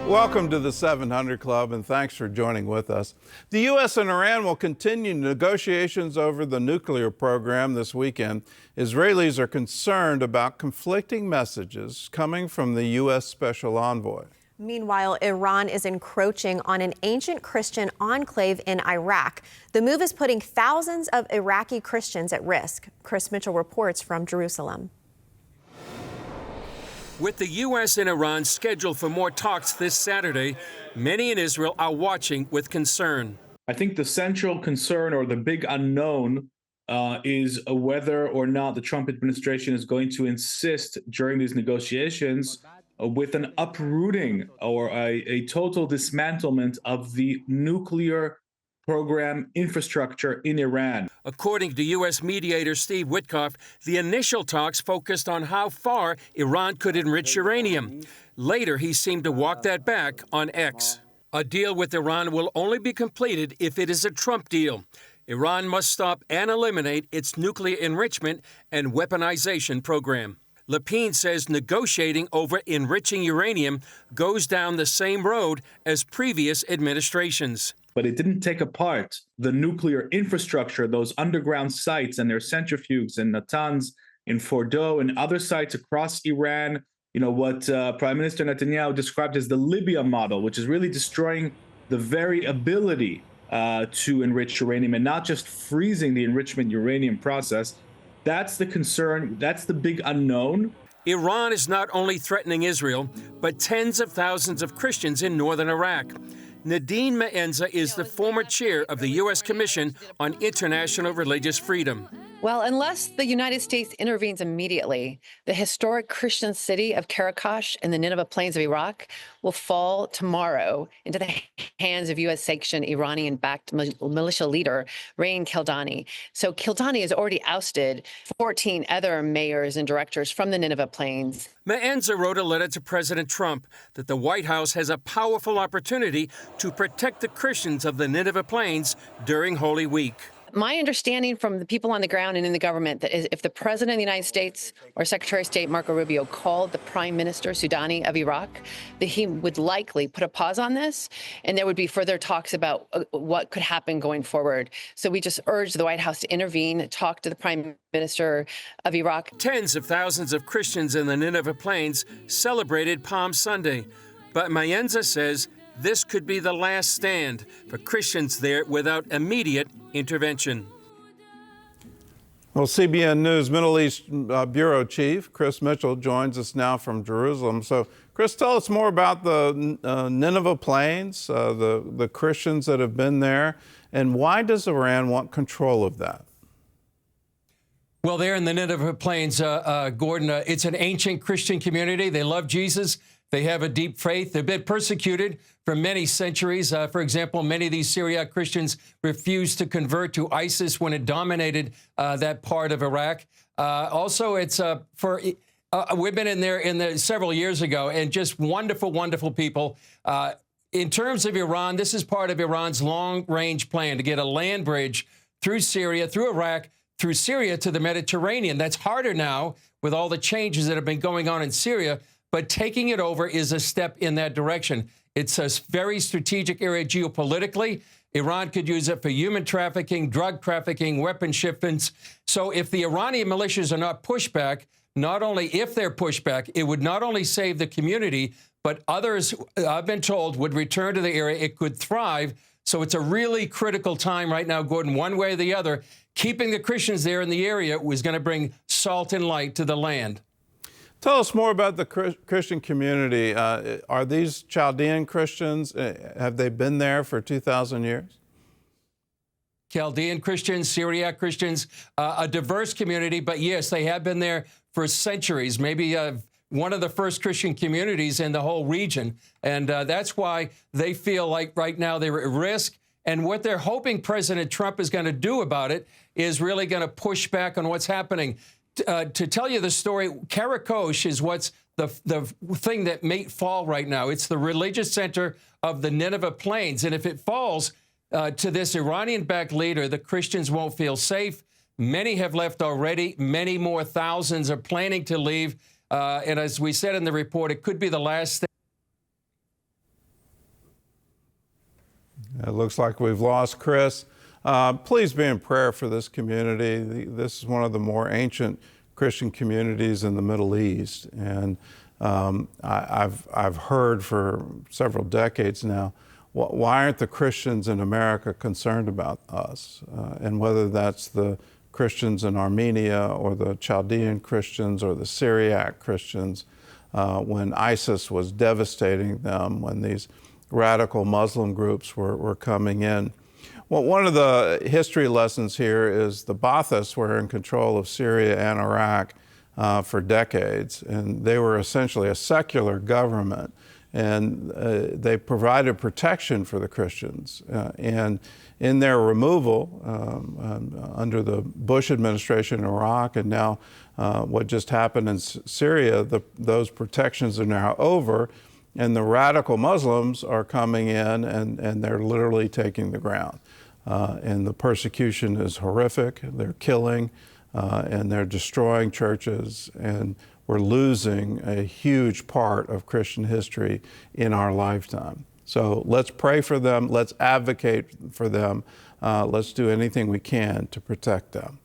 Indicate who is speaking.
Speaker 1: Welcome to the 700 Club, and thanks for joining with us. The U.S. and Iran will continue negotiations over the nuclear program this weekend. Israelis are concerned about conflicting messages coming from the U.S. Special Envoy.
Speaker 2: Meanwhile, Iran is encroaching on an ancient Christian enclave in Iraq. The move is putting thousands of Iraqi Christians at risk. Chris Mitchell reports from Jerusalem.
Speaker 3: With the U.S. and Iran scheduled for more talks this Saturday, many in Israel are watching with concern.
Speaker 4: I think the central concern or the big unknown is whether or not the Trump administration is going to insist during these negotiations with an uprooting or a total dismantlement of the nuclear program infrastructure in Iran.
Speaker 3: According to U.S. mediator Steve Witkoff, the initial talks focused on how far Iran could enrich uranium. Later, he seemed to walk that back on X. A deal with Iran will only be completed if it is a Trump deal. Iran must stop and eliminate its nuclear enrichment and weaponization program. Lappin says negotiating over enriching uranium goes down the same road as previous administrations.
Speaker 4: But it didn't take apart the nuclear infrastructure, those underground sites and their centrifuges in Natanz, in Fordow, and other sites across Iran. You know, what Prime Minister Netanyahu described as the Libya model, which is really destroying the very ability to enrich uranium and not just freezing the enrichment uranium process. That's the concern. That's the big unknown.
Speaker 3: Iran is not only threatening Israel, but tens of thousands of Christians in northern Iraq. Nadine Maenza is the former chair of the U.S. Commission on International Religious Freedom.
Speaker 5: Well, unless the United States intervenes immediately, the historic Christian city of Karakash in the Nineveh Plains of Iraq will fall tomorrow into the hands of U.S.-sanctioned Iranian-backed militia leader Rain Kildani. So Kildani has already ousted 14 other mayors and directors from the Nineveh Plains.
Speaker 3: Maenza wrote a letter to President Trump that the White House has a powerful opportunity to protect the Christians of the Nineveh Plains during Holy Week.
Speaker 5: My understanding from the people on the ground and in the government that is if the President of the United States or Secretary of State Marco Rubio called the Prime Minister Soudani of Iraq, that he would likely put a pause on this and there would be further talks about what could happen going forward. So we just urge the White House to intervene, talk to the Prime Minister of Iraq.
Speaker 3: Tens of thousands of Christians in the Nineveh Plains celebrated Palm Sunday, but Maenza says this could be the last stand for Christians there without immediate intervention.
Speaker 1: Well, CBN News Middle East Bureau Chief Chris Mitchell joins us now from Jerusalem. So, Chris, tell us more about the Nineveh Plains, the Christians that have been there, and why does Iran want control of that?
Speaker 6: Well, there in the Nineveh Plains, Gordon, it's an ancient Christian community. They love Jesus. They have a deep faith. They've been persecuted for many centuries. For example, many of these Syriac Christians refused to convert to ISIS when it dominated that part of Iraq. Also, it's we've been in there several years ago, and just wonderful, wonderful people. In terms of Iran, this is part of Iran's long-range plan to get a land bridge through Syria, through Iraq, through Syria to the Mediterranean. That's harder now with all the changes that have been going on in Syria. But taking it over is a step in that direction. It's a very strategic area geopolitically. Iran could use it for human trafficking, drug trafficking, weapon shipments. So if the Iranian militias are not pushed back, not only if they're pushed back, it would not only save the community, but others, I've been told, would return to the area. It could thrive. So it's a really critical time right now, Gordon, one way or the other. Keeping the Christians there in the area was going to bring salt and light to the land.
Speaker 1: Tell us more about the Christian community. Are these Chaldean Christians? Have they been there for 2,000 years?
Speaker 6: Chaldean Christians, Syriac Christians, a diverse community. But yes, they have been there for centuries, maybe one of the first Christian communities in the whole region. And that's why they feel like right now they're at risk. And what they're hoping President Trump is going to do about it is really going to push back on what's happening. To tell you the story, Karakash is what's the thing that may fall right now. It's the religious center of the Nineveh Plains. And if it falls to this Iranian-backed leader, the Christians won't feel safe. Many have left already. Many more thousands are planning to leave. And as we said in the report, it could be the last
Speaker 1: It looks like we've lost Chris. Please be in prayer for this community. This is one of the more ancient Christian communities in the Middle East. And I've heard for several decades now, why aren't the Christians in America concerned about us? And whether that's the Christians in Armenia or the Chaldean Christians or the Syriac Christians, when ISIS was devastating them, when these radical Muslim groups were coming in. Well, one of the history lessons here is the Baathists were in control of Syria and Iraq for decades, and they were essentially a secular government, and they provided protection for the Christians. And in their removal under the Bush administration in Iraq, and now what just happened in Syria, those protections are now over, and the radical Muslims are coming in, and they're literally taking the ground. And the persecution is horrific. They're killing, and they're destroying churches, and we're losing a huge part of Christian history in our lifetime. So let's pray for them. Let's advocate for them. Let's do anything we can to protect them.